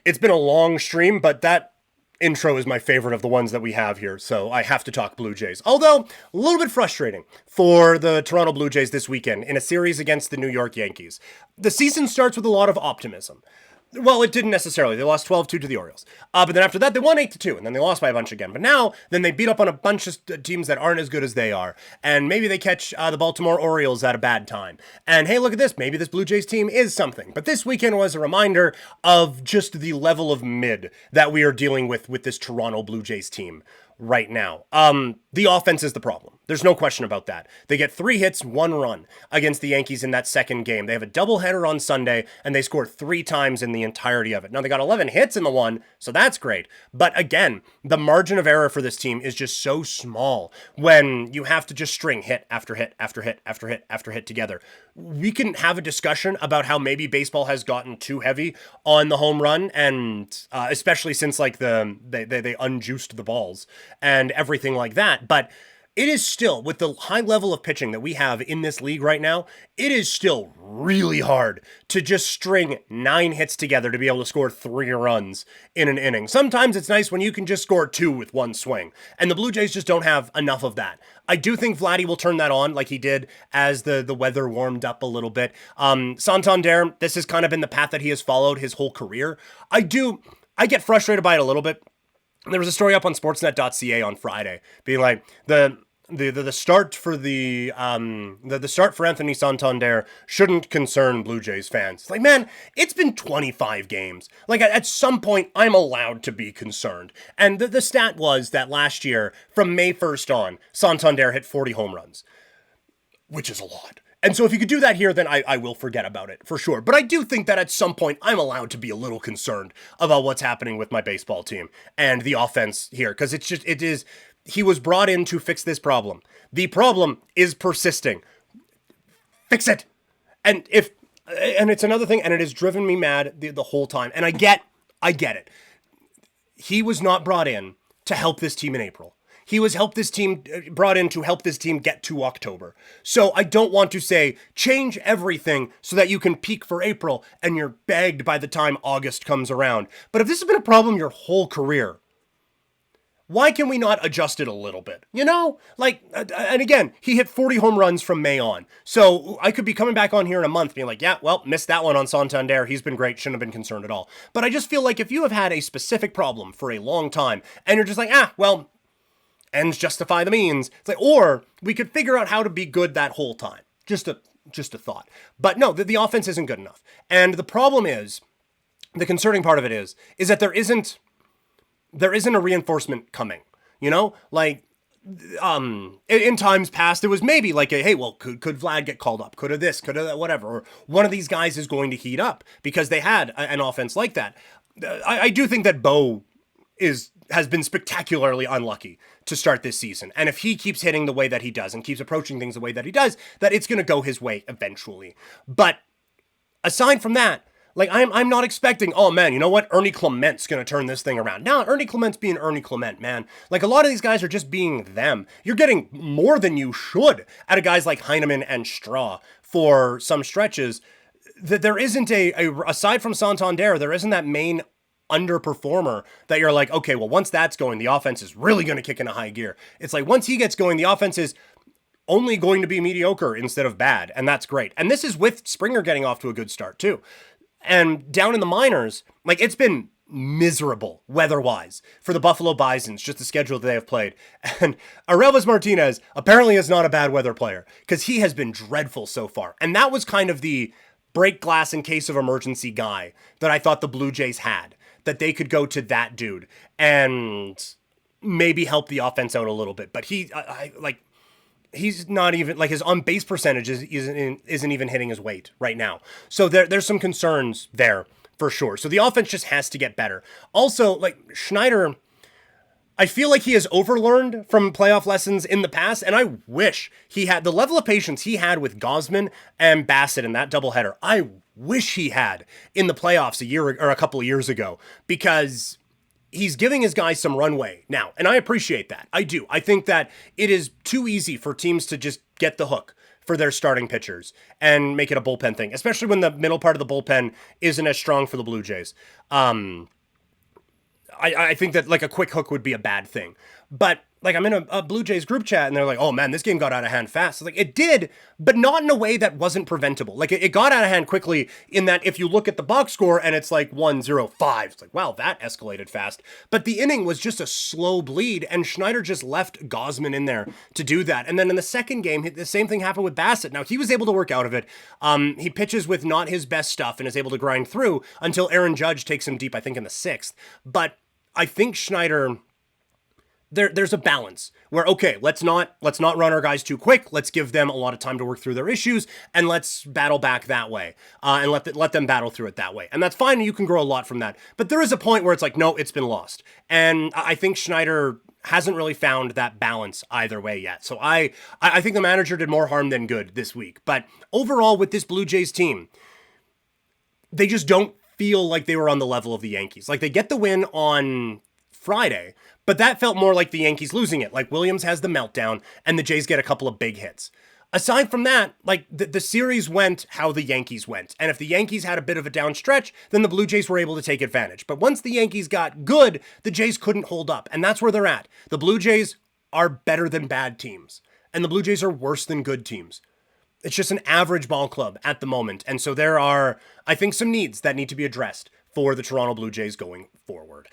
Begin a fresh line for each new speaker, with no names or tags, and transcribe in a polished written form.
It's been a long stream, but that intro is my favorite of the ones that we have here, so I have to talk Blue Jays. Although, a little bit frustrating for the Toronto Blue Jays this weekend in a series against the New York Yankees. The season starts with a lot of optimism. Well, it didn't necessarily. They lost 12-2 to the Orioles. But then after that, they won 8-2, and then they lost by a bunch again. But now, then they beat up on a bunch of teams that aren't as good as they are. And maybe they catch the Baltimore Orioles at a bad time. And hey, look at this. Maybe this Blue Jays team is something. But this weekend was a reminder of just the level of mid that we are dealing with this Toronto Blue Jays team right now. The offense is the problem. There's no question about that. They get 3 hits, 1 run against the Yankees in that second game. They have a doubleheader on Sunday, and they scored 3 times in the entirety of it. Now, they got 11 hits in the one, so that's great. But again, the margin of error for this team is just so small when you have to just string hit after hit after hit after hit after hit together. We can have a discussion about how maybe baseball has gotten too heavy on the home run, and especially since like they unjuiced the balls and everything like that. But it is still, with the high level of pitching that we have in this league right now, it is still really hard to just string 9 hits together to be able to score 3 runs in an inning. Sometimes it's nice when you can just score 2 with one swing, and the Blue Jays just don't have enough of that. I do think Vladdy will turn that on like he did as the weather warmed up a little bit. Santander, this has kind of been the path that he has followed his whole career. I get frustrated by it a little bit. There was a story up on sportsnet.ca on Friday being like the start for the start for Anthony Santander shouldn't concern Blue Jays fans. Like, man, it's been 25 games. Like, at some point, I'm allowed to be concerned. And the stat was that last year, from May 1st on, Santander hit 40 home runs, which is a lot. And so if you could do that here, then I will forget about it, for sure. But I do think that at some point, I'm allowed to be a little concerned about what's happening with my baseball team and the offense here. Because he was brought in to fix this problem. The problem is persisting. Fix it! And it's another thing, and it has driven me mad the whole time. And I get it. He was not brought in to help this team in April. He was brought in to help this team get to October. So I don't want to say, change everything so that you can peak for April and you're begged by the time August comes around. But if this has been a problem your whole career, why can we not adjust it a little bit? You know? Like, and again, he hit 40 home runs from May on. So I could be coming back on here in a month being like, yeah, well, missed that one on Santander. He's been great. Shouldn't have been concerned at all. But I just feel like if you have had a specific problem for a long time and you're just like, well, ends justify the means. It's like, or we could figure out how to be good that whole time. Just a thought. But no, the offense isn't good enough. And the problem is, the concerning part of it is that there isn't a reinforcement coming. You know, like, in times past, it was maybe like hey, well, could Vlad get called up? Could have this, could have that, whatever. Or one of these guys is going to heat up because they had an offense like that. I do think that Bo has been spectacularly unlucky to start this season. And if he keeps hitting the way that he does and keeps approaching things the way that he does, that it's going to go his way eventually. But aside from that, like, I'm not expecting, oh man, you know what? Ernie Clement's going to turn this thing around. Now, Ernie Clement's being Ernie Clement, man. Like, a lot of these guys are just being them. You're getting more than you should out of guys like Heineman and Straw for some stretches. That there isn't aside from Santander, there isn't that main underperformer that you're like, okay, well, once that's going, the offense is really going to kick into high gear. It's like, once he gets going, the offense is only going to be mediocre instead of bad, and that's great. And this is with Springer getting off to a good start, too. And down in the minors, like, it's been miserable weather-wise for the Buffalo Bisons, just the schedule that they have played. And Arelis Martinez apparently is not a bad weather player, because he has been dreadful so far. And that was kind of the break glass in case of emergency guy that I thought the Blue Jays had, that they could go to that dude and maybe help the offense out a little bit. But he's not even, like, his on-base percentage isn't even hitting his weight right now. So there's some concerns there for sure. So the offense just has to get better. Also, like, Schneider, I feel like he has overlearned from playoff lessons in the past, and I wish he had the level of patience he had with Gosman and Bassett in that doubleheader. I wish he had in the playoffs a couple of years ago, because he's giving his guys some runway now, and I appreciate that. I do. I think that it is too easy for teams to just get the hook for their starting pitchers and make it a bullpen thing, especially when the middle part of the bullpen isn't as strong for the Blue Jays. I think that like a quick hook would be a bad thing. But like I'm in a Blue Jays group chat and they're like, oh man, this game got out of hand fast. It's like it did, but not in a way that wasn't preventable. Like it got out of hand quickly in that if you look at the box score and it's like 1-0-5, it's like, wow, that escalated fast. But the inning was just a slow bleed and Schneider just left Gosman in there to do that. And then in the second game, the same thing happened with Bassett. Now he was able to work out of it. He pitches with not his best stuff and is able to grind through until Aaron Judge takes him deep, I think in the sixth. But I think Schneider, there's a balance where, okay, let's not run our guys too quick. Let's give them a lot of time to work through their issues and let's battle back that way and let them battle through it that way. And that's fine. You can grow a lot from that. But there is a point where it's like, no, it's been lost. And I think Schneider hasn't really found that balance either way yet. So I think the manager did more harm than good this week. But overall with this Blue Jays team, they just don't feel like they were on the level of the Yankees. Like they get the win on Friday, but that felt more like the Yankees losing it. Like Williams has the meltdown and the Jays get a couple of big hits. Aside from that, like the series went how the Yankees went. And if the Yankees had a bit of a down stretch, then the Blue Jays were able to take advantage. But once the Yankees got good, the Jays couldn't hold up. And that's where they're at. The Blue Jays are better than bad teams. And the Blue Jays are worse than good teams. It's just an average ball club at the moment. And so there are, I think, some needs that need to be addressed for the Toronto Blue Jays going forward.